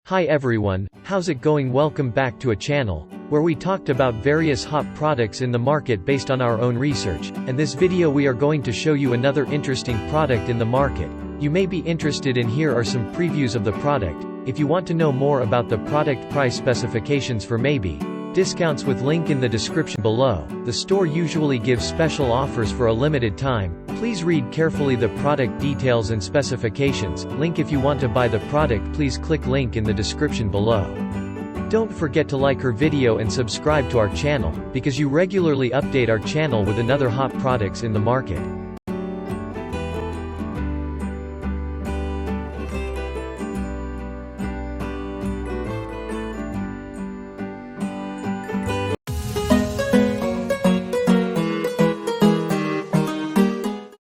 Hi everyone, how's it going? Welcome back to a channel where we talked about various hot products in the market based on our own research, and this video we are going to show you another interesting product in the market. You may be interested in. Here are some previews of the product. If you want to know more about the product, price specifications for maybe discounts, with link in the description below. The store usually gives special offers for a limited time. Please read carefully the product details and specifications. Link if you want to buy the product. Please click link in the description below. Don't forget to like our video and subscribe to our channel, because you regularly update our channel with another hot products in the market.